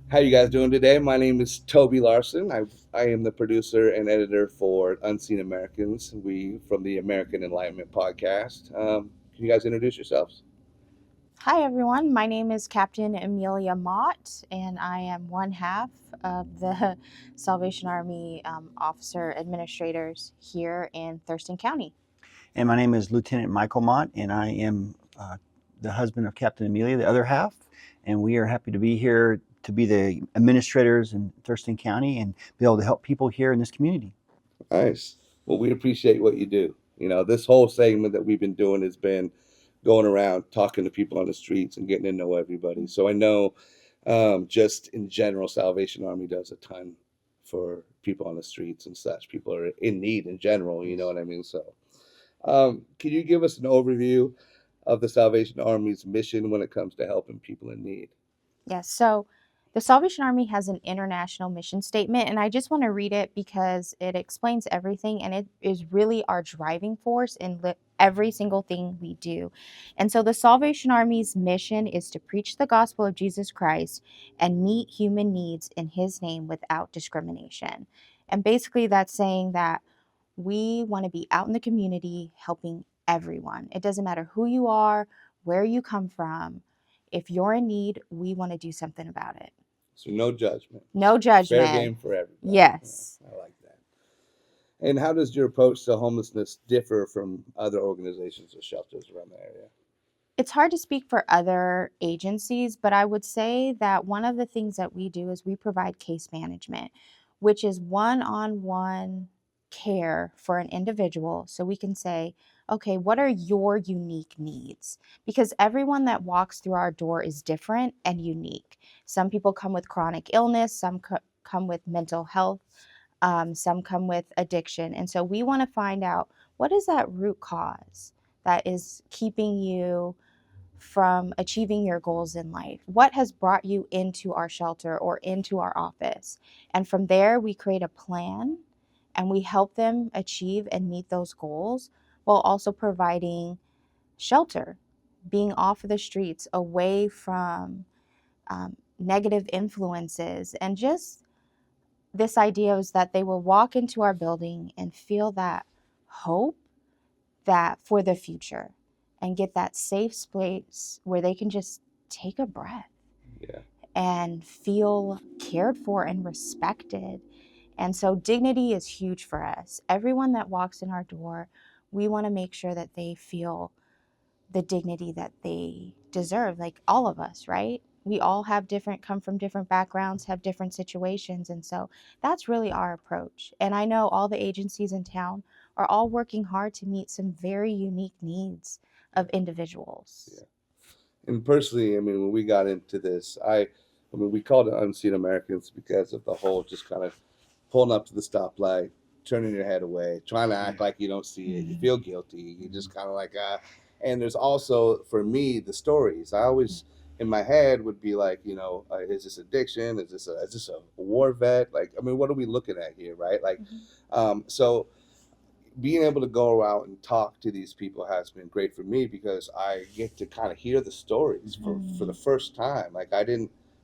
How you guys doing today? My name is Toby Larson. I am the producer and editor for Unseen Americans. We from the American Enlightenment podcast. Can you guys introduce yourselves? Hi, everyone. My name is Captain Amelia Mott, and I am one half of the Salvation Army officer administrators here in Thurston County. And my name is Lieutenant Michael Mott, and I am the husband of Captain Amelia, the other half. And we are happy to be here to be the administrators in Thurston County and be able to help people here in this community. Nice. Well, we appreciate what you do. This whole segment that we've been doing has been going around talking to people on the streets and getting to know everybody. So I know, just in general, Salvation Army does a ton for people on the streets and such. People are in need in general. You know what I mean? So, can you give us an overview of the Salvation Army's mission when it comes to helping people in need? Yes, so the Salvation Army has an international mission statement, and I just want to read it because it explains everything and it is really our driving force in every single thing we do. And so the Salvation Army's mission is to preach the gospel of Jesus Christ and meet human needs in his name without discrimination. And basically, that's saying that we want to be out in the community helping everyone. It doesn't matter who you are, where you come from. If you're in need, we want to do something about it. So no judgment, No fair judgment. game for everybody. Yes. Yeah, I like that. And how does your approach to homelessness differ from other organizations or shelters around the area? It's hard to speak for other agencies, but I would say that one of the things that we do is we provide case management, which is one on one care for an individual. So we can say, okay, what are your unique needs? Because everyone that walks through our door is different and unique. Some people come with chronic illness, some come with mental health, some come with addiction. And so we want to find out what is that root cause that is keeping you from achieving your goals in life? What has brought you into our shelter or into our office? And from there, we create a plan and we help them achieve and meet those goals while also providing shelter, being off of the streets, away from negative influences, and just this idea is that they will walk into our building and feel that hope that for the future and get that safe space where they can just take a breath Yeah. and feel cared for and respected. And so dignity is huge for us. Everyone that walks in our door, we want to make sure that they feel the dignity that they deserve, like all of us, right? We all have different, come from different backgrounds, have different situations. And so that's really our approach. And I know all the agencies in town are all working hard to meet some very unique needs of individuals. Yeah. And personally, I mean, when we got into this, I mean, we called it Unseen Americans because of the whole just kind of pulling up to the stoplight, turning your head away, trying to act like you don't see it. You feel guilty. You just kind of like, and there's also, for me, the stories. I always, in my head, would be like, is this addiction? Is this a war vet? Like, I mean, what are we looking at here, right? Like, Mhm. so being able to go out and talk to these people has been great for me because I get to kind of hear the stories for the first time. Like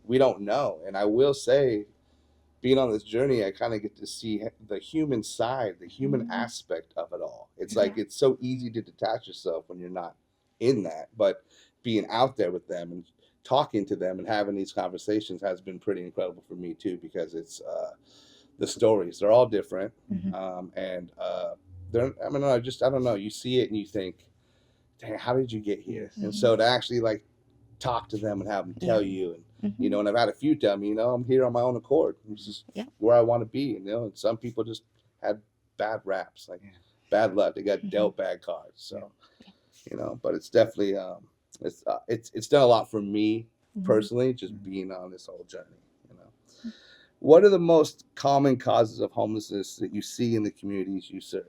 we don't know. And I will say, being on this journey, I kind of get to see the human side, the human Mhm. aspect of it all. It's like Yeah. it's so easy to detach yourself when you're not in that, but being out there with them and talking to them and having these conversations has been pretty incredible for me too because it's the stories. They're all different, Mhm. and they're. I mean, I don't know. You see it and you think, "Dang, how did you get here?" And Mhm. so to actually like talk to them and have them Yeah. tell you, and Mhm. and I've had a few tell me, I'm here on my own accord. This is Yeah. where I want to be. And some people just had bad raps, like bad luck. They got Mhm. dealt bad cards. So Yeah. but it's definitely it's done a lot for me Mhm. personally, just being on this whole journey. You know. What are the most common causes of homelessness that you see in the communities you serve?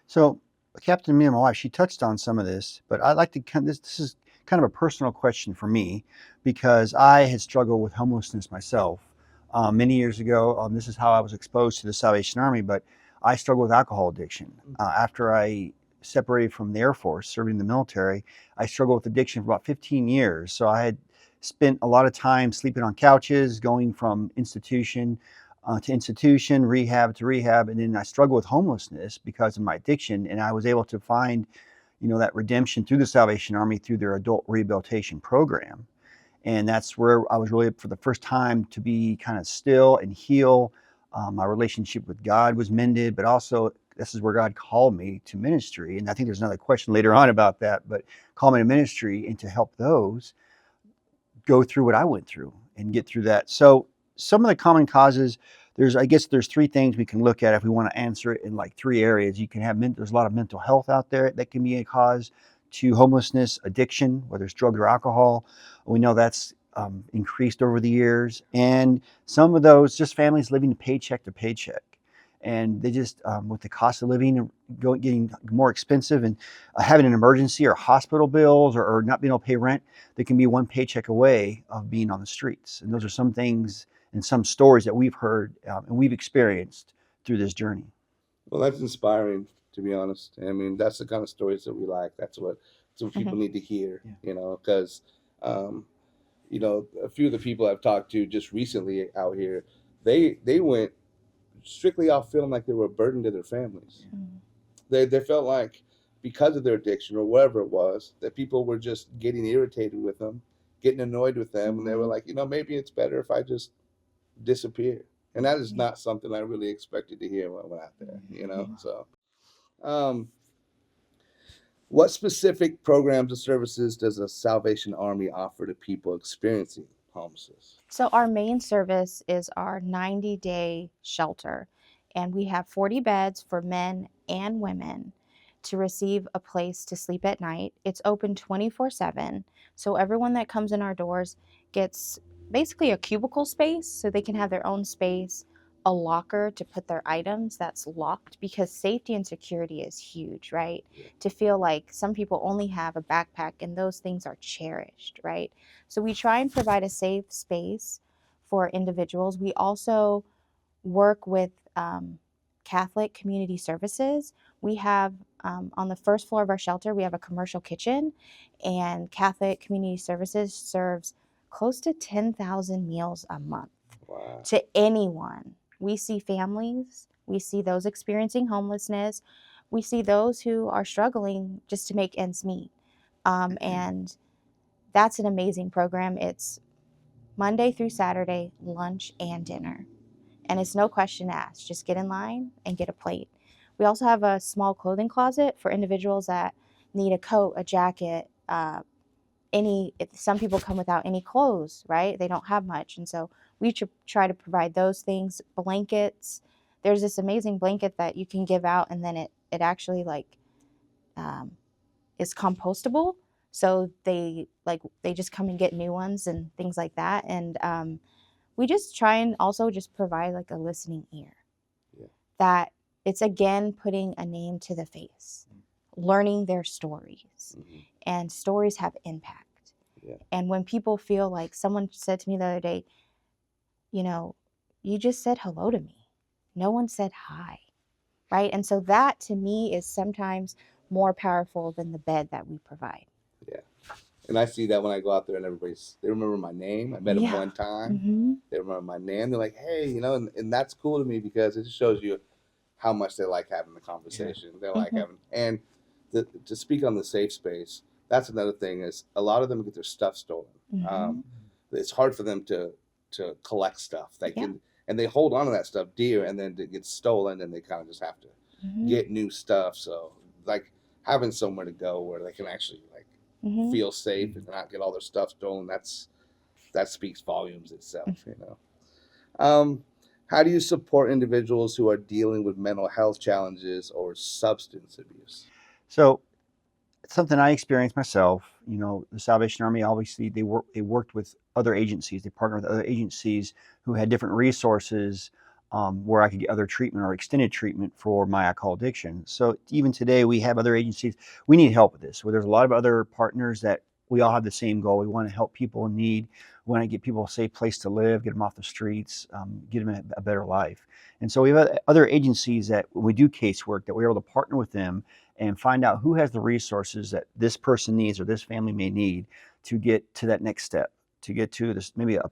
So, Captain Amelia, my wife, she touched on some of this, but I'd like to this is kind of a personal question for me because I had struggled with homelessness myself many years ago. This is how I was exposed to the Salvation Army, but I struggled with alcohol addiction. After I separated from the Air Force, serving in the military, I struggled with addiction for about 15 years. So I had spent a lot of time sleeping on couches, going from institution to institution, rehab to rehab, and then I struggled with homelessness because of my addiction. And I was able to find, that redemption through the Salvation Army through their adult rehabilitation program. And that's where I was really, for the first time, to be kind of still and heal. My relationship with God was mended, but also this is where God called me to ministry. And I think there's another question later on about that, but call me to ministry and to help those go through what I went through and get through that. So some of the common causes, I guess there's three things we can look at if we want to answer it in like three areas. You can have, there's a lot of mental health out there that can be a cause to homelessness, addiction, whether it's drugs or alcohol. We know that's increased over the years. And some of those, just families living paycheck to paycheck. And they just, with the cost of living getting more expensive, and having an emergency or hospital bills, or not being able to pay rent, they can be one paycheck away of being on the streets. And those are some things and some stories that we've heard and we've experienced through this journey. Well, that's inspiring, to be honest. I mean, that's the kind of stories that we like. That's what people need to hear, because, a few of the people I've talked to just recently out here, they went strictly off feeling like they were a burden to their families. They felt like because of their addiction or whatever it was, that people were just getting irritated with them, getting annoyed with them, and they were like, maybe it's better if I just disappear. And that is not something I really expected to hear when I went out there, So, what specific programs and services does the Salvation Army offer to people experiencing homelessness? So our main service is our 90-day shelter, and we have 40 beds for men and women to receive a place to sleep at night. It's open 24/7, so everyone that comes in our doors gets basically a cubicle space so they can have their own space, a locker to put their items that's locked, because safety and security is huge, right? To feel like some people only have a backpack and those things are cherished, right? So we try and provide a safe space for individuals. We also work with Catholic Community Services. We have on the first floor of our shelter, we have a commercial kitchen, and Catholic Community Services serves close to 10,000 meals a month. Wow. To anyone. We see families, we see those experiencing homelessness, we see those who are struggling just to make ends meet. And that's an amazing program. It's Monday through Saturday, lunch and dinner. And it's no question asked. Just get in line and get a plate. We also have a small clothing closet for individuals that need a coat, a jacket, some people come without any clothes, right? They don't have much. And so we try to provide those things, blankets. There's this amazing blanket that you can give out, and then it actually is compostable. So they just come and get new ones and things like that. And we just try and also just provide like a listening ear. Yeah. That it's again putting a name to the face, learning their stories. And stories have impact. Yeah. And when people feel like, someone said to me the other day, you just said hello to me. No one said hi, right? And so that to me is sometimes more powerful than the bed that we provide. Yeah. And I see that when I go out there and they remember my name. I met them one time. They remember my name. They're like, hey, and that's cool to me because it just shows you how much they like having the conversation. They like having, and to speak on the safe space, that's another thing is a lot of them get their stuff stolen. It's hard for them to collect stuff. And they hold on to that stuff dear, and then it gets stolen, and they kind of just have to get new stuff. So like having somewhere to go where they can actually feel safe and not get all their stuff stolen, that speaks volumes itself. How do you support individuals who are dealing with mental health challenges or substance abuse? So it's something I experienced myself. The Salvation Army, obviously, they worked with other agencies. They partnered with other agencies who had different resources where I could get other treatment or extended treatment for my alcohol addiction. So even today, we have other agencies. We need help with this. Well, there's a lot of other partners that we all have the same goal. We want to help people in need. We want to get people a safe place to live, get them off the streets, get them a better life. And so we have other agencies that when we do casework, that we're able to partner with them and find out who has the resources that this person needs or this family may need to get to that next step. to get to this, maybe a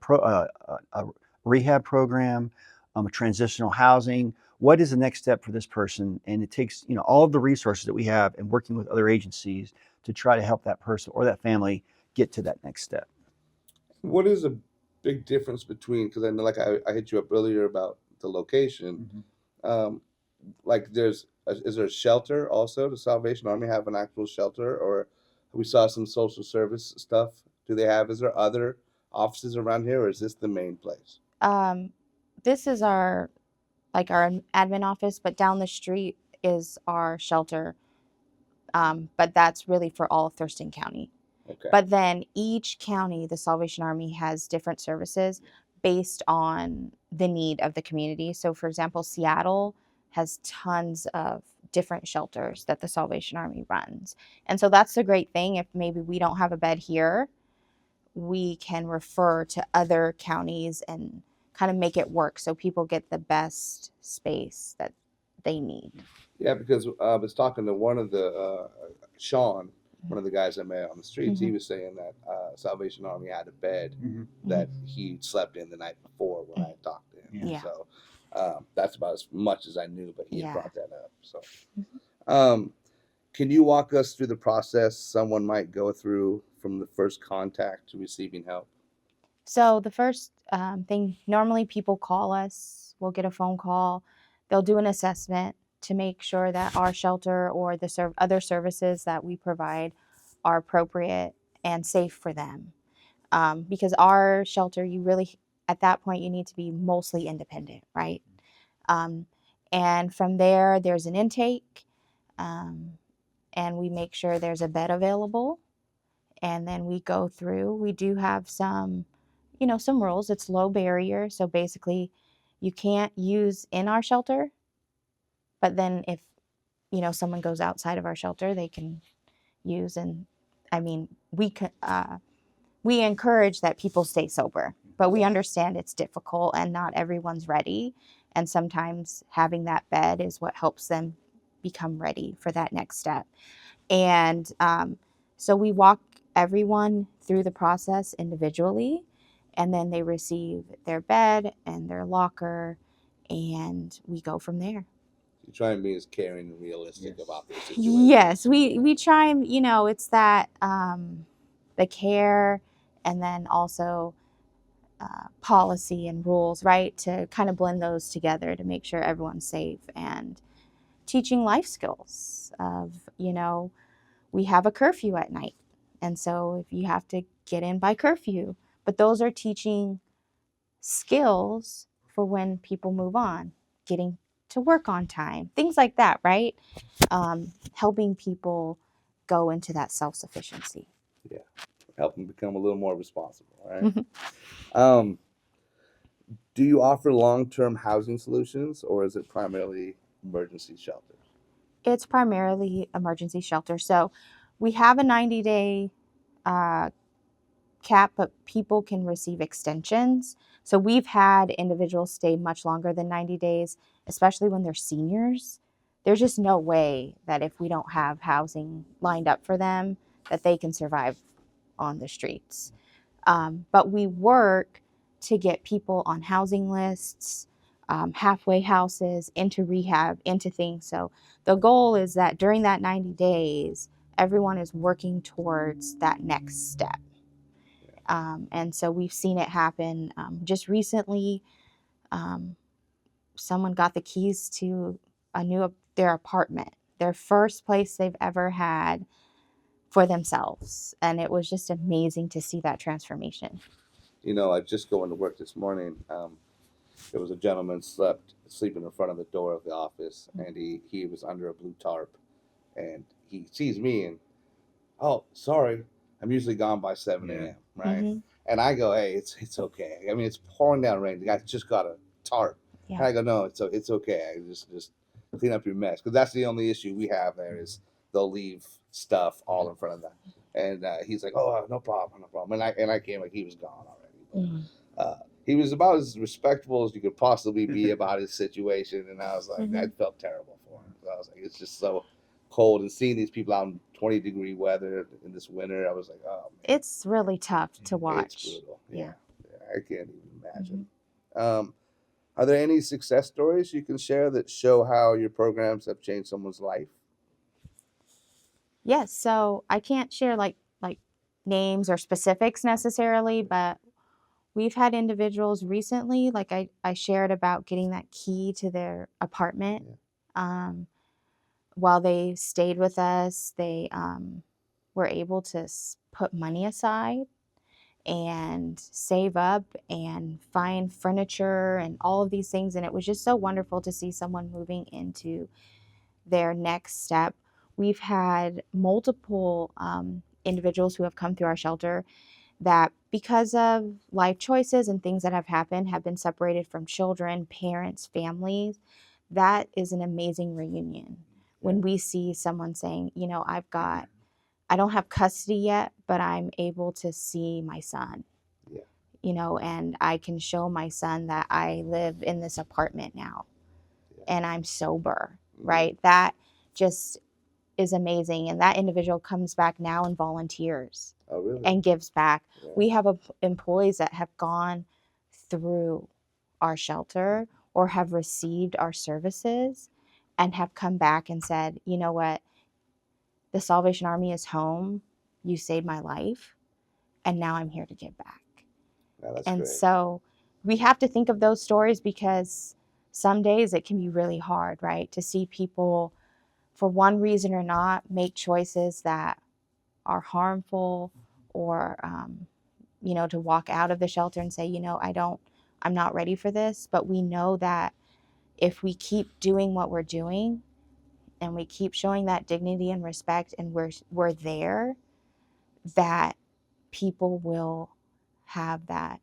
rehab program, a transitional housing. What is the next step for this person? And it takes, all of the resources that we have and working with other agencies to try to help that person or that family get to that next step. What is a big difference between, because I know, like I hit you up earlier about the location. Um, like, is there a shelter also? Does Salvation Army have an actual shelter, or we saw some social service stuff? Do they have? Is there other offices around here, or is this the main place? Um, this is our admin office, but down the street is our shelter. But that's really for all of Thurston County. Okay. But then each county, the Salvation Army has different services based on the need of the community. So, for example, Seattle has tons of different shelters that the Salvation Army runs. And so that's the great thing. If maybe we don't have a bed here, we can refer to other counties and kind of make it work so people get the best space that they need. Yeah, because I was talking to one of the Sean, one of the guys I met on the streets. He Mhm. was saying that Salvation Army had a bed Mm-hmm. that he slept in the night before when I talked to him. Yeah. So that's about as much as I knew, but he had Yeah. brought that up. So, Mhm. can you walk us through the process someone might go through from the first contact to receiving help? So the first thing, normally people call us, we'll get a phone call, they'll do an assessment to make sure that our shelter or the other services that we provide are appropriate and safe for them. Because our shelter, you really, at that point, you need to be mostly independent, right? Um, and from there, there's an intake, um, and we make sure there's a bed available. And then we go through, we do have some rules. It's low barrier. So basically, you can't use in our shelter, but then if, someone goes outside of our shelter, they can use. And I mean, we encourage that people stay sober, but we understand it's difficult and not everyone's ready. And sometimes having that bed is what helps them become ready for that next step. And so we walk everyone through the process individually, and then they receive their bed and their locker, and we go from there. You try and be as caring and realistic Yes. about their situation. Yes, we try and it's that the care, and then also policy and rules, right? To kind of blend those together to make sure everyone's safe, and teaching life skills of we have a curfew at night. And so if you have to get in by curfew, but those are teaching skills for when people move on, getting to work on time, things like that, right? Helping people go into that self-sufficiency. Yeah, help them become a little more responsible. Right. Mhm. Do you offer long-term housing solutions, or is it primarily emergency shelters? It's primarily emergency shelter. So we have a 90-day cap, but people can receive extensions. So we've had individuals stay much longer than 90 days, especially when they're seniors. There's just no way that if we don't have housing lined up for them, that they can survive on the streets. But we work to get people on housing lists, halfway houses, into rehab, into things. So the goal is that during that 90 days, everyone is working towards that next step. And so we've seen it happen. Just recently, someone got the keys to their apartment, their first place they've ever had for themselves, and it was just amazing to see that transformation. I just going to work this morning. There was a gentleman sleeping in front of the door of the office, and he was under a blue tarp, and he sees me and, oh, sorry, I'm usually gone by 7 a.m. Right, Mhm. and I go, hey, it's okay. I mean, it's pouring down rain. The guy just got a tarp, and Yeah. I go, no, it's okay. I just clean up your mess, because that's the only issue we have there is they'll leave stuff all in front of them, and he's like, oh, no problem, no problem, and I came like he was gone already, but. Mhm. He was about as respectful as you could possibly be about his situation, and I was like, I Mhm. felt terrible for him. So I was like, it's just so cold and seeing these people out in 20-degree weather in this winter, I was like, oh man, It's really tough to it's watch. brutal. Yeah. Yeah, I can't even imagine. Mhm. Are there any success stories you can share that show how your programs have changed someone's life? Yes, so I can't share like names or specifics necessarily, but we've had individuals recently, like I shared about getting that key to their apartment. Yeah. Um, while they stayed with us, they were able to put money aside and save up and find furniture and all of these things. And it was just so wonderful to see someone moving into their next step. We've had multiple individuals who have come through our shelter that, because of life choices and things that have happened, have been separated from children, parents, families. That is an amazing reunion. When we see someone saying, you know, I don't have custody yet, but I'm able to see my son, Yeah. you know, and I can show my son that I live in this apartment now Yeah. and I'm sober, Mhm. right? That just is amazing. And that individual comes back now and volunteers Oh, really? and gives back. Yeah. We have employees that have gone through our shelter or have received our services and have come back and said, you know what, the Salvation Army is home. You saved my life. And now I'm here to give back. Yeah, that's And great. so we have to think of those stories because some days it can be really hard, right? To see people, for one reason or not, make choices that are harmful, or, you know, to walk out of the shelter and say, you know, I'm not ready for this. But we know that if we keep doing what we're doing and we keep showing that dignity and respect and we're there, that people will have that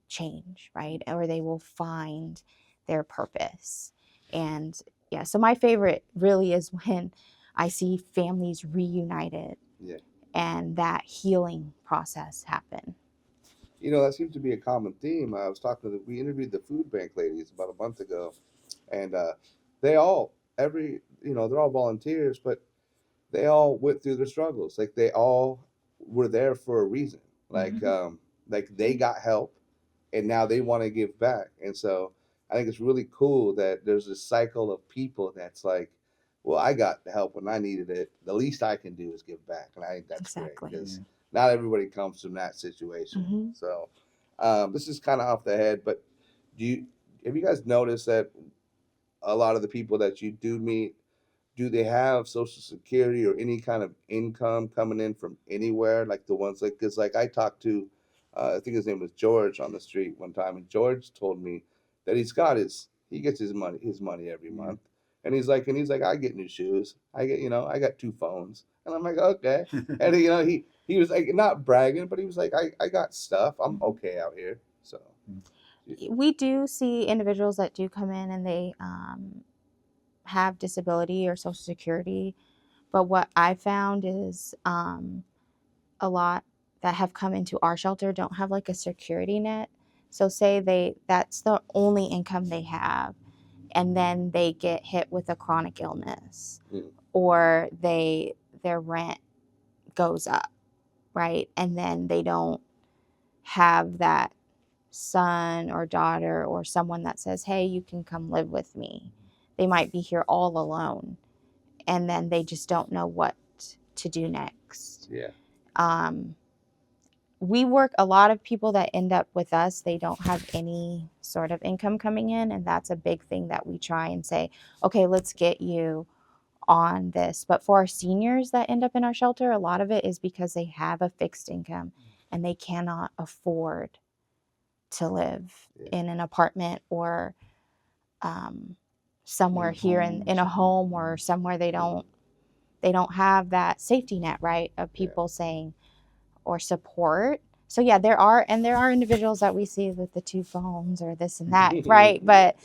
change, right? Or they will find their purpose. And yeah, so my favorite really is when I see families reunited. Yeah. And that healing process happen. You know, that seems to be a common theme. I was talking to we interviewed the food bank ladies about a month ago, and they all they're all volunteers, but they all went through their struggles. Like they all were there for a reason. Like they got help, and now they want to give back. And so I think it's really cool that there's this cycle of people that's like, well, I got the help when I needed it. The least I can do is give back, and I think that's Exactly. great because not everybody comes from that situation. Mm-hmm. So this is kind of off the head, but do you have you guys noticed that a lot of the people that you do meet, do they have social security or any kind of income coming in from anywhere, like the ones like, because like I talked to I think his name was George on the street one time, and George told me that he gets his money every month, and he's like I get new shoes, I got two phones, and I'm like, okay. And he was like not bragging, but he was like, I got stuff, I'm okay out here. So We do see individuals that do come in and they have disability or social security. But what I found is a lot that have come into our shelter don't have like a security net. So say that's the only income they have, and then they get hit with a chronic illness, or their rent goes up, right? And then they don't have that son or daughter or someone that says, hey, you can come live with me. They might be here all alone, and then they just don't know what to do next. yeah. We work, a lot of people that end up with us, they don't have any sort of income coming in, and that's a big thing that we try and say, okay, let's get you on this. But for our seniors that end up in our shelter, a lot of it is because they have a fixed income and they cannot afford to live in an apartment or somewhere here in a home, or somewhere they don't have that safety net, right, of people saying, or support. So yeah, there are individuals that we see with the two phones or this and that, right? But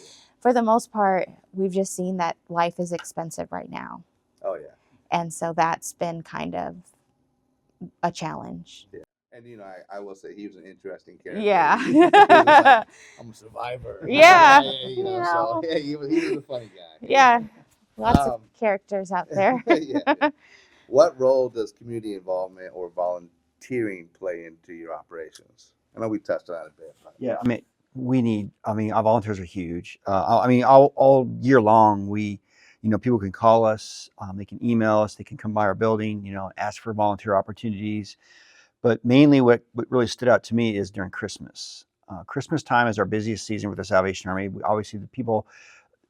for the most part, we've just seen that life is expensive right now. Oh yeah. And so that's been kind of a challenge. Yeah. And I will say he was an interesting character. Yeah. He was like, I'm a survivor. Yeah. So yeah, he was a funny guy. Yeah. Lots of characters out there. Yeah. What role does community involvement or volunteering play into your operations? I know we touched on that a bit. But. Yeah, I mean, our volunteers are huge. I mean, all year long, people can call us, they can email us, they can come by our building, ask for volunteer opportunities. But mainly what really stood out to me is during Christmas. Christmas time is our busiest season with the Salvation Army. Obviously, the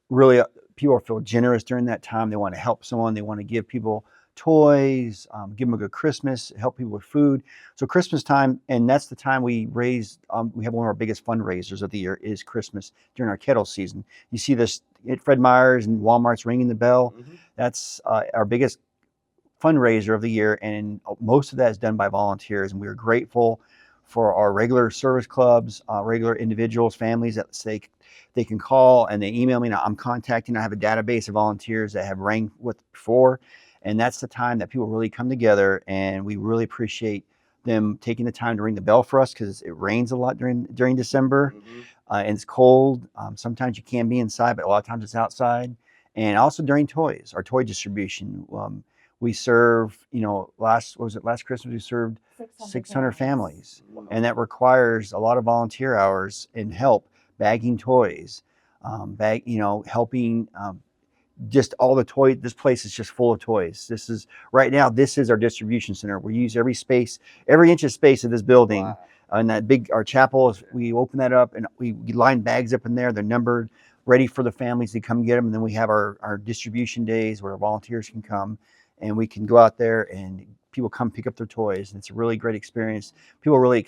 really people feel generous during that time. They want to help someone. They want to give people toys, give them a good Christmas, help people with food. So Christmas time, and that's the time we raise. We have one of our biggest fundraisers of the year is Christmas during our kettle season. You see this at Fred Meyer's and Walmart's ringing the bell. Mm-hmm. That's our biggest fundraiser of the year, and most of that is done by volunteers. And we are grateful for our regular service clubs, regular individuals, families that say they can call and they email me. Now I'm contacting. I have a database of volunteers that have rang with before, and that's the time that people really come together, and we really appreciate them taking the time to ring the bell for us because it rains a lot during December, Mm-hmm. and it's cold. Sometimes you can be inside, but a lot of times it's outside. And also during our toy distribution. We serve, last Christmas we served 600 families. Wow. And that requires a lot of volunteer hours and help bagging toys, helping just all the toys. This place is just full of toys. This is our distribution center. We use every inch of space of this building. Wow. And our chapel, we open that up and we line bags up in there. They're numbered, ready for the families to come get them. And then we have our distribution days where volunteers can come and we can go out there and people come pick up their toys. And it's a really great experience. People really,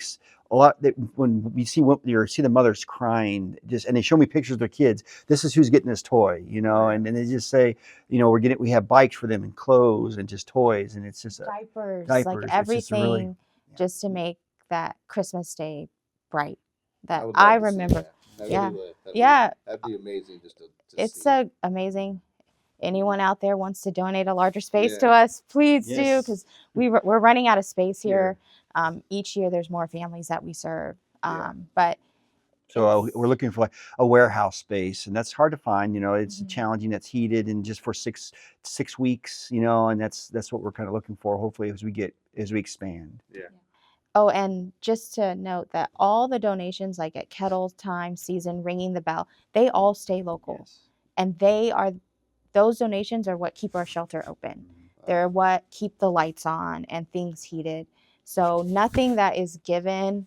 when you see the mothers crying, and they show me pictures of their kids, this is who's getting this toy, and they just say, we have bikes for them and clothes and just toys. And it's just Diapers, diapers. like It's just everything, yeah. just to make that Christmas day bright. That would I love to see remember. that. I Yeah. really would. Yeah. That'd be amazing just to It's see. amazing. Anyone out there wants to donate a larger space to Yeah. us, please do, Yes. because we're running out of space here. Each year there's more families that we serve. Yeah. But So we're looking for a warehouse space, and that's hard to find. It's Mhm. challenging. That's heated and just for 6 weeks. And that's what we're kind of looking for. Hopefully, as we expand. Yeah. Oh, and just to note that all the donations, like at Kettle Time, Season, Ringing the Bell, they all stay local. Yes. And those donations are what keep our shelter open. They're what keep the lights on and things heated. So nothing that is given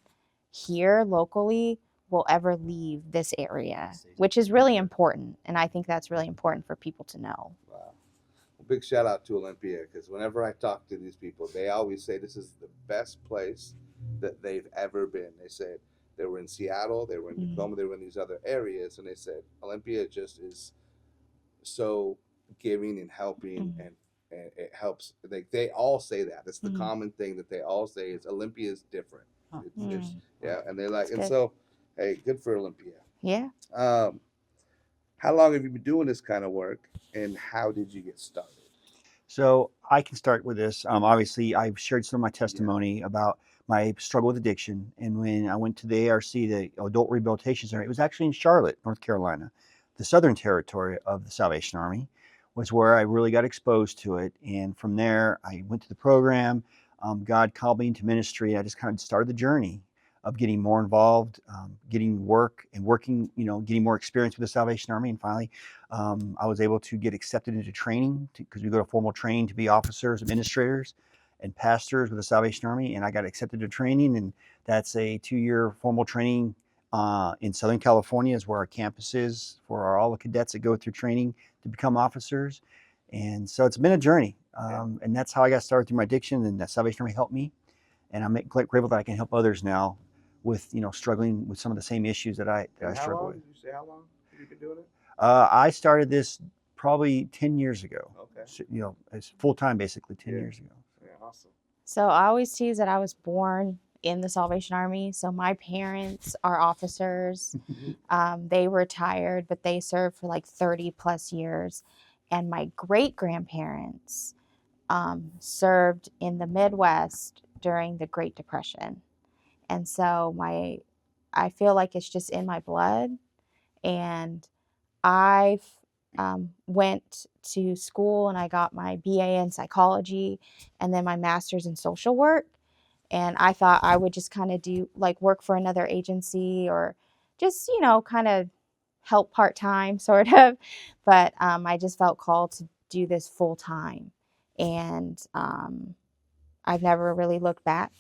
here locally will ever leave this area, which is really important. And I think that's really important for people to know. Wow. Well, big shout out to Olympia, because whenever I talk to these people, they always say this is the best place that they've ever been. They said they were in Seattle, they were in Tacoma, they were in these other areas, and they said Olympia just is so giving and helping, and it helps. They all say that. That's the common thing that they all say is Olympia is different. It's yeah, and they're like, That's and good. so hey, good for Olympia. Yeah. How long have you been doing this kind of work, and how did you get started? So I can start with this. Obviously, I've shared some of my testimony about my struggle with addiction. And when I went to the ARC, the Adult Rehabilitation Center, it was actually in Charlotte, North Carolina, the Southern Territory of the Salvation Army, was where I really got exposed to it. And from there, I went to the program. God called me into ministry. I just kind of started the journey of getting more involved, getting work and working, getting more experience with the Salvation Army. And finally, I was able to get accepted into training because we go to formal training to be officers, administrators, and pastors with the Salvation Army. And I got accepted to training, and that's a 2-year formal training in Southern California is where our campus is for all the cadets that go through training to become officers. And so it's been a journey. And that's how I got started through my addiction, and that Salvation Army helped me. And I'm grateful that I can help others now with, struggling with some of the same issues that I struggle with. Did you say how long have you been doing it? I started this probably 10 years ago. Okay. So, it's full time basically 10 years ago. Yeah, awesome. So I always tease that I was born in the Salvation Army. So my parents are officers. They retired, but they served for like 30 plus years. And my great grandparents served in the Midwest during the Great Depression. And so I feel like it's just in my blood. And I went to school and I got my BA in psychology and then my master's in social work. And I thought I would just kind of do like work for another agency or just, kind of help part time, sort of. But I just felt called to do this full time. And I've never really looked back.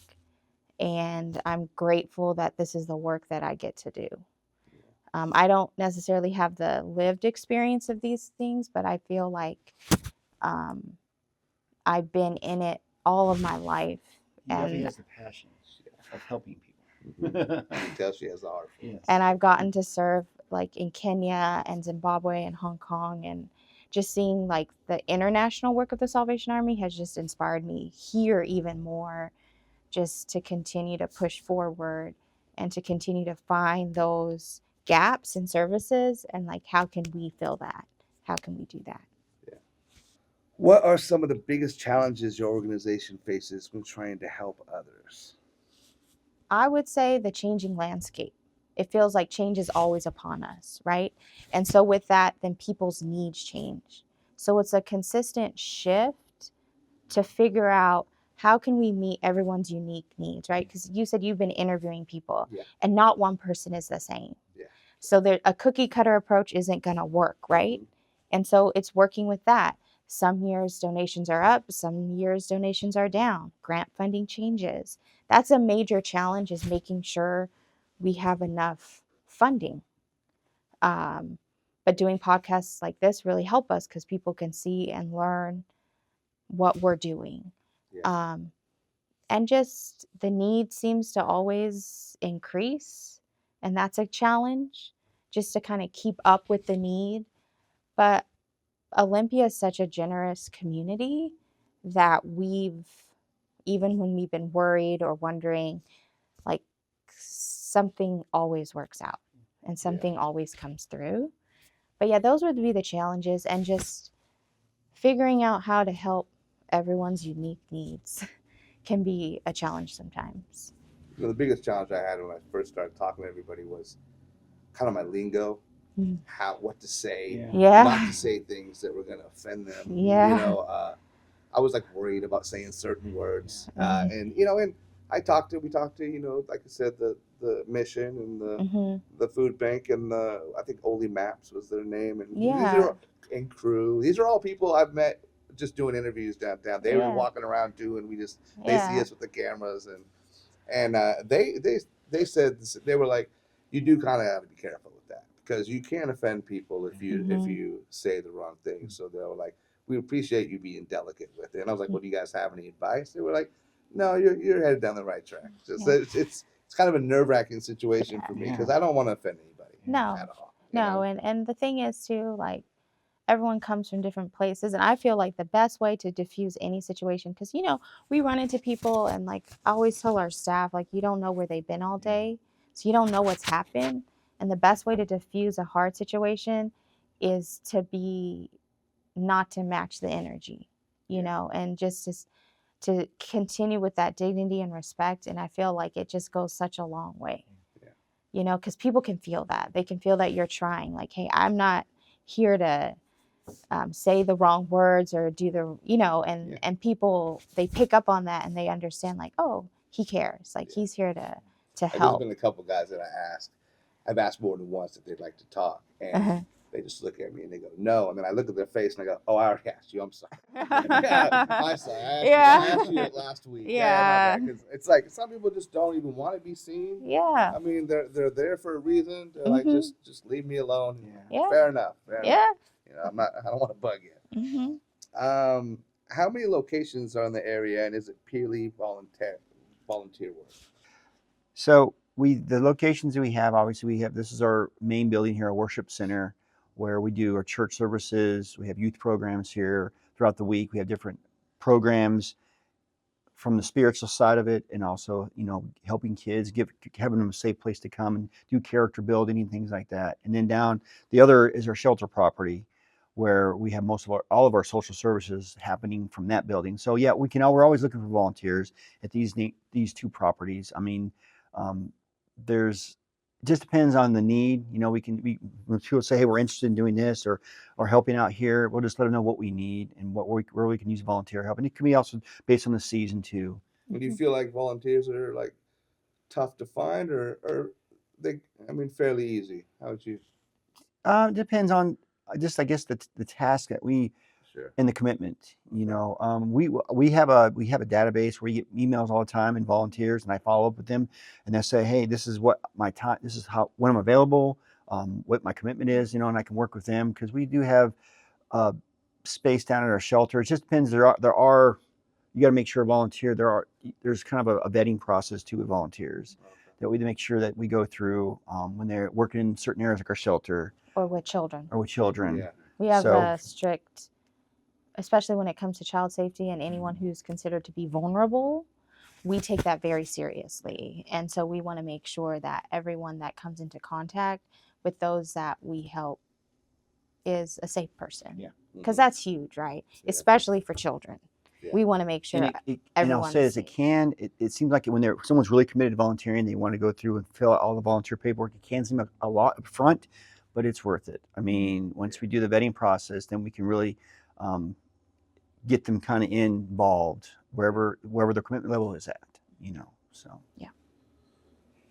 And I'm grateful that this is the work that I get to do. I don't necessarily have the lived experience of these things, but I feel like um, I've been in it all of my life. He definitely And has the passion of helping people. You can tell she has a heart for it. Yes. and I've gotten to serve like in Kenya and Zimbabwe and Hong Kong, and just seeing like the international work of the Salvation Army has just inspired me here even more, just to continue to push forward and to continue to find those gaps in services and like how can we fill that? How can we do that? What are some of the biggest challenges your organization faces when trying to help others? I would say the changing landscape. It feels like change is always upon us, right? And so with that, then people's needs change. So it's a consistent shift to figure out how can we meet everyone's unique needs, right? Because you said you've been interviewing people, Yeah. and not one person is the same. Yeah. So a cookie cutter approach isn't going to work, right? And so it's working with that. Some years donations are up, some years donations are down. Grant funding changes. That's a major challenge, is making sure we have enough funding. But doing podcasts like this really help us because people can see and learn what we're doing. Yeah. And just the need seems to always increase. And that's a challenge, just to kind of keep up with the need. But Olympia is such a generous community that even when we've been worried or wondering, like something always works out and something always comes through. But yeah, those would be the challenges, and just figuring out how to help everyone's unique needs can be a challenge sometimes. The biggest challenge I had when I first started talking to everybody was kind of my lingo, what to say, Yeah. not to say things that were going to offend them. Yeah. I was like worried about saying certain words, and we talked to, like I said, the mission and the food bank and I think Oli Maps was their name, and and crew. These are all people I've met just doing interviews downtown. They were walking around too, and they see us with the cameras, and they said they were like, you do kind of have to be careful with that because you can offend people if you say the wrong thing. So they were like, we appreciate you being delicate with it. And I was like, well, do you guys have any advice? They were like, no, you're headed down the right track. It's kind of a nerve-wracking situation for me because I don't want to offend anybody at all. No, and the thing is too, like, everyone comes from different places, and I feel like the best way to diffuse any situation, because we run into people, and like I always tell our staff, like, you don't know where they've been all day, so you don't know what's happened. And the best way to diffuse a hard situation is not to match the energy, and just to continue with that dignity and respect. And I feel like it just goes such a long way, because people can feel that. They can feel that you're trying, like, hey, I'm not here to say the wrong words or do and people, they pick up on that and they understand, like, oh, he cares, like he's here to help. There's been a couple guys that I've asked more than once if they'd like to talk, and they just look at me and they go, no. And then I look at their face and I go, oh, I already asked you. I'm sorry. I'm sorry. I asked you it last week. Yeah. Because it's like some people just don't even want to be seen. Yeah. I mean, they're there for a reason. They're like, just leave me alone. Yeah. Fair enough. Yeah. I don't want to bug you. How many locations are in the area, and is it purely volunteer work? So the locations that we have, obviously this is our main building here, our worship center, where we do our church services. We have youth programs here throughout the week. We have different programs from the spiritual side of it, and also, helping kids, having them a safe place to come and do character building and things like that. And then down the other is our shelter property, where we have all of our social services happening from that building. So yeah, we're always looking for volunteers at these two properties. I mean, there's just depends on the need. You know, when people say, "Hey, we're interested in doing this or helping out here," we'll just let them know what we need and where we can use volunteer help. And it can be also based on the season too. And do you Mhm. feel like volunteers are like tough to find, or they? I mean, fairly easy. How would you? Depends on just I guess the task that we Sure. and the commitment. You Okay. know, we have a database where you get emails all the time and volunteers, and I follow up with them, and they say, hey, this is what my time, this is how when I'm available, what my commitment is, you know, and I can work with them because we do have uh, space down at our shelter. It just depends. There are you got to make sure volunteer. There's kind of a vetting process too with volunteers Okay. that we make sure that we go through when they're working in certain areas like our shelter Or with children. or with children. Yeah. We have So a strict, especially when it comes to child safety and anyone who's considered to be vulnerable, we take that very seriously. And so we want to make sure that everyone that comes into contact with those that we help is a safe person. Yeah. Because Mhm. that's huge, right? Yeah. Especially for children. Yeah. We want to make sure and I'll say everyone's this, safe. it seems like when someone's really committed to volunteering, they want to go through and fill out all the volunteer paperwork. It can seem a lot up front, but it's worth it. I mean, once we do the vetting process, then we can really um, get them kind of involved wherever their commitment level is at, you know. So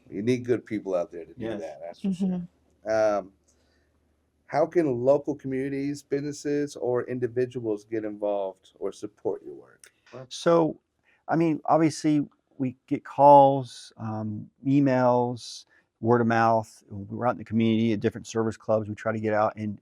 You need good people out there to do yes. that. That's for Mhm. sure. How can local communities, businesses, or individuals get involved or support your work? Well, So, I mean, obviously, we get calls, emails, word of mouth. We're out in the community at different service clubs. We try to get out, and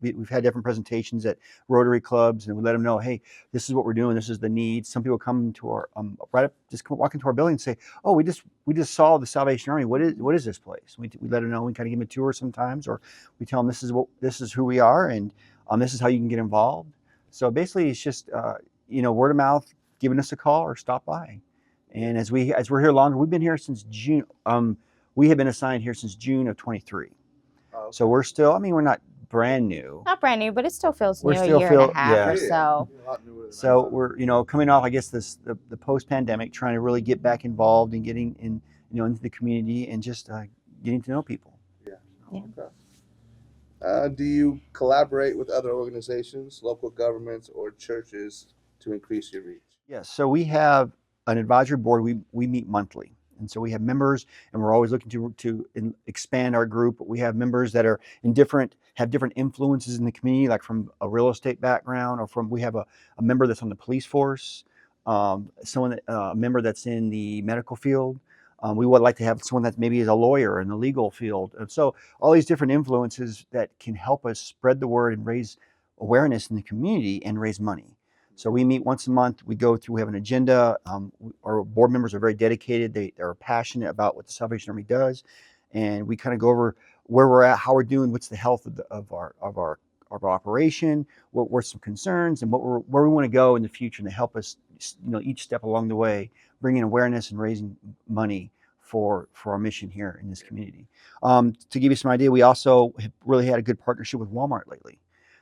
we've had different presentations at Rotary clubs, and we let them know, hey, this is what we're doing. This is the need. Some people come to our right up, just come, walk into our building and say, oh, we just saw the Salvation Army. What is this place? We let them know. We kind of give them a tour sometimes, or we tell them this is who we are, and this is how you can get involved. So basically, it's just word of mouth, giving us a call or stop by. yeah. And as we're here longer, we've been here since June. We have been assigned here since June of 23. Oh, So okay. we're still. I mean, we're not brand new. Not brand new, but it still feels We're new, a still year and a feel half yeah. or Yeah, yeah. so. You're a lot newer than I So thought. we're coming off, I guess, the post pandemic, trying to really get back involved and getting in into the community and just getting to know people. Yeah. Yeah. Okay. Do you collaborate with other organizations, local governments, or churches to increase your reach? Yes, so we have an advisory board. We meet monthly, and so we have members, and we're always looking to expand our group. We have members that are have different influences in the community, like from a real estate background, or we have a member that's on the police force, a member that's in the medical field. We would like to have someone that maybe is a lawyer in the legal field. And so all these different influences that can help us spread the word and raise awareness in the community and raise money. So we meet once a month. We go through. We have an agenda. Our board members are very dedicated. They're passionate about what the Salvation Army does, and we kind of go over where we're at, how we're doing, what's the health of our operation, what's some concerns, and where we want to go in the future, and to help us, each step along the way, bringing awareness and raising money for our mission here in this community. To give you some idea, we also have really had a good partnership with Walmart lately.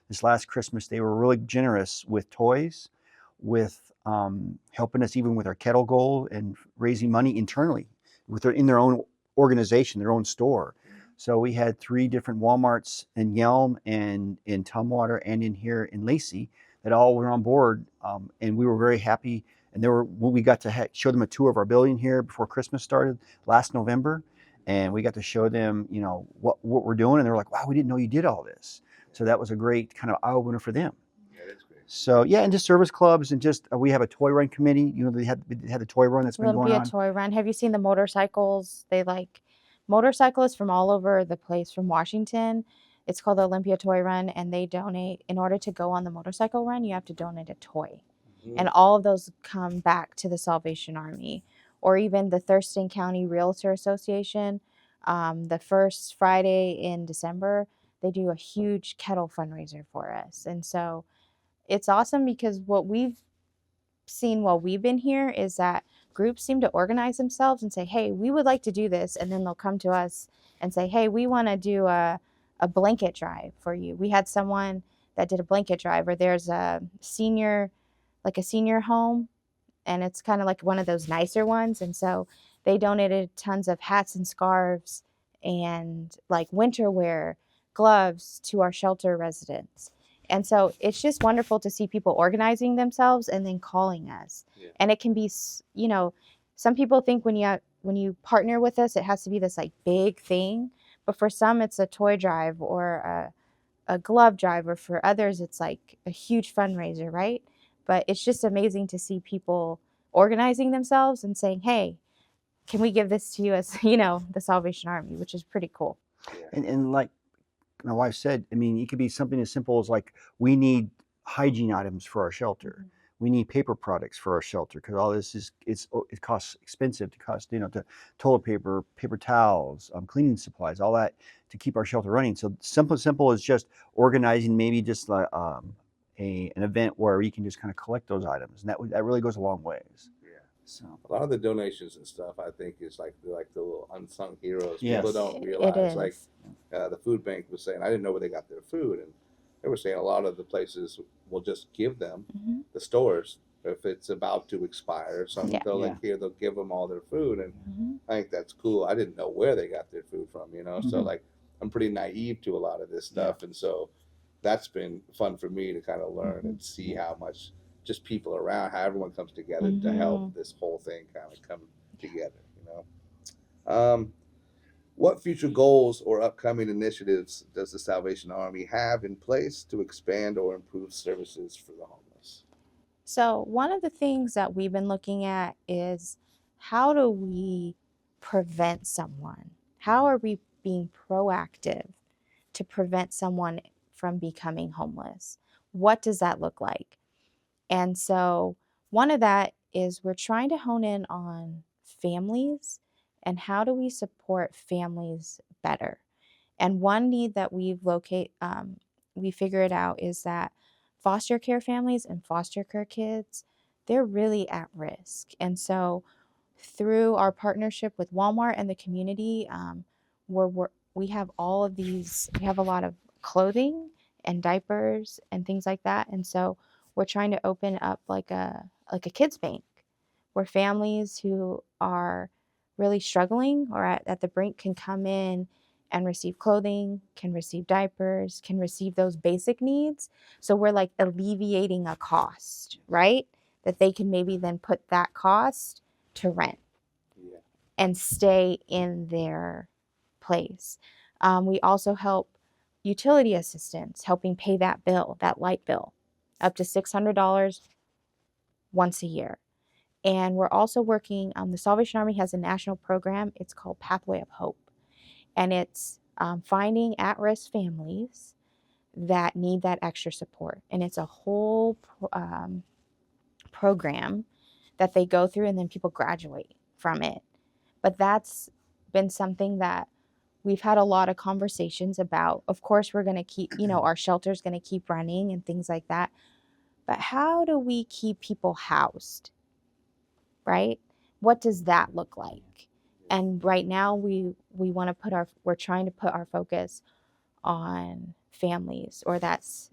This last Christmas, they were really generous with toys, with helping us even with our kettle goal and raising money internally in their own organization, their own store. So we had 3 different Walmarts in Yelm and in Tumwater and in here in Lacey that all were on board, and we were very happy. And when we got to show them a tour of our building here before Christmas started last November, and we got to show them, what we're doing, and they were like, "Wow, we didn't know you did all this." So that was a great kind of eye opener for them. Yeah, that's great. So yeah, and just service clubs and just we have a toy run committee. They had the toy run that's been going Olympia on. Toy Run. Have you seen the motorcycles? They like motorcyclists from all over the place from Washington. It's called the Olympia Toy Run, and they donate. In order to go on the motorcycle run, you have to donate a toy. And all of those come back to the Salvation Army. Or even the Thurston County Realtor Association. The first Friday in December, they do a huge kettle fundraiser for us. And so it's awesome because what we've seen while we've been here is that groups seem to organize themselves and say, hey, we would like to do this. And then they'll come to us and say, hey, we want to do a blanket drive for you. We had someone that did a blanket drive, or there's a senior home, and it's kind of like one of those nicer ones. And so they donated tons of hats and scarves and like winter wear, gloves to our shelter residents. And so it's just wonderful to see people organizing themselves and then calling us. Yeah. And it can be, you know, some people think when you partner with us, it has to be this like big thing. But for some, it's a toy drive or a glove drive, or for others, it's like a huge fundraiser, right? But it's just amazing to see people organizing themselves and saying, hey, can we give this to you as, you know, the Salvation Army, which is pretty cool. Yeah. And like my wife said, I mean, it could be something as simple as like we need hygiene items for our shelter. Mm-hmm. We need paper products for our shelter because all this is it costs expensive to cost, you know, to toilet paper, paper towels, cleaning supplies, all that to keep our shelter running. So simple is just organizing, maybe just like an event where you can just kind of collect those items, and that really goes a long ways. Yeah. So A lot of the donations and stuff, I think, is like the little unsung heroes. People yes, don't It realize, like is. the food bank was saying, I didn't know where they got their food, and they were saying a lot of the places will just give them Mm-hmm. the stores if it's about to expire or something. Yeah. They'll Yeah. like here they'll give them all their food, and Mm-hmm. I think that's cool. I didn't know where they got their food from, you know. So Mhm. like I'm pretty naive to a lot of this stuff, and so that's been fun for me to kind of learn Mm-hmm. and see how much just people around, how everyone comes together to Mm-hmm. help this whole thing kind of come together, you know. What future goals or upcoming initiatives does the Salvation Army have in place to expand or improve services for the homeless? So, one of the things that we've been looking at is how do we prevent someone? How are we being proactive to prevent someone from becoming homeless? What does that look like? And so, one of that is we're trying to hone in on families and how do we support families better. And one need that we figured out is that foster care families and foster care kids, they're really at risk. And so, through our partnership with Walmart and the community, we have all of these. We have a lot of clothing and diapers and things like that. And so, we're trying to open up like a kids bank where families who are really struggling or at the brink can come in and receive clothing, can receive diapers, can receive those basic needs. So we're like alleviating a cost, right? That they can maybe then put that cost to rent Yeah. and stay in their place. We also help utility assistance, helping pay that bill, that light bill, up to $600 once a year. And we're also working, the Salvation Army has a national program. It's called Pathway of Hope. And it's finding at risk families that need that extra support. And it's a whole program that they go through, and then people graduate from it. But that's been something that we've had a lot of conversations about. Of course, we're going to keep, you know, our shelter's going to keep running and things like that. But how do we keep people housed? Right? What does that look like? And right now we want to we're trying to put our focus on families, or that's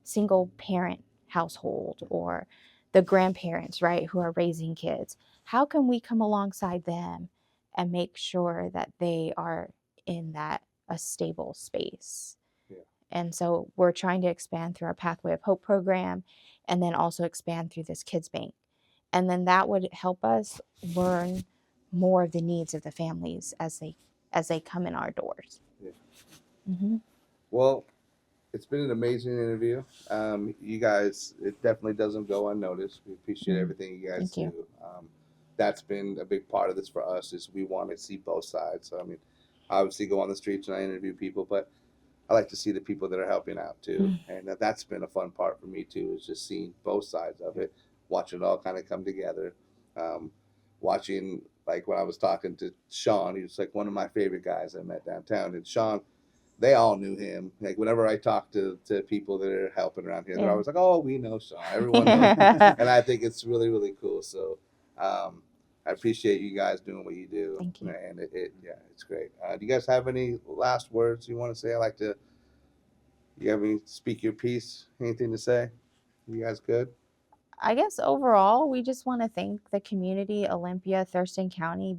single parent household, or the grandparents, right, who are raising kids. How can we come alongside them and make sure that they are in that a stable space? Yeah. And so we're trying to expand through our Pathway of Hope program, and then also expand through this kids bank. And then that would help us learn more of the needs of the families as they come in our doors. Yeah. Mm-hmm. Well, it's been an amazing interview. You guys, it definitely doesn't go unnoticed. We appreciate everything you guys Thank you. do. That's been a big part of this for us. Is we want to see both sides. So I mean, I obviously go on the streets and I interview people, but I like to see the people that are helping out too, and that's been a fun part for me too. Is just seeing both sides of it, watching it all kind of come together. Um, Watching like when I was talking to Sean, he was like one of my favorite guys I met downtown, and Sean, they all knew him. Like whenever I talk to people that are helping around here, they're Yeah. always like, "Oh, we know Sean. Everyone knows." And I think it's really really cool. So I appreciate you guys doing what you do. Thank you. And yeah, it's great. Do you guys have any last words you want to say? I like to. You have any speak your piece? Anything to say? You guys good? I guess overall, we just want to thank the community, Olympia, Thurston County,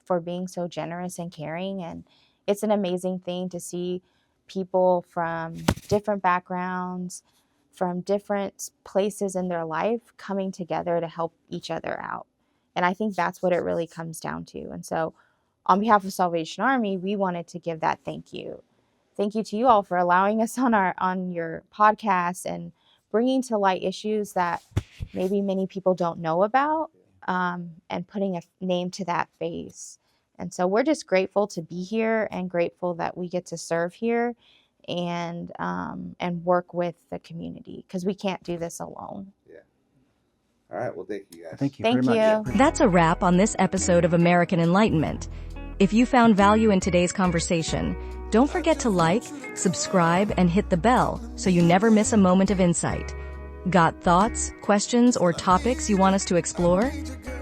for being so generous and caring. And it's an amazing thing to see people from different backgrounds, from different places in their life coming together to help each other out. And I think that's what it really comes down to. And so on behalf of Salvation Army, we wanted to give that thank you. Thank you to you all for allowing us on your podcast and bringing to light issues that maybe many people don't know about, and putting a name to that face. And so we're just grateful to be here and grateful that we get to serve here and work with the community, because we can't do this alone. Yeah. All right. Well, thank you guys. Thank you Thank very you. much. That's a wrap on this episode of American Enlightenment. If you found value in today's conversation, don't forget to like, subscribe, and hit the bell so you never miss a moment of insight. Got thoughts, questions, or topics you want us to explore?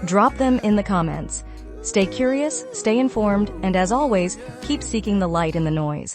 Drop them in the comments. Stay curious, stay informed, and as always, keep seeking the light in the noise.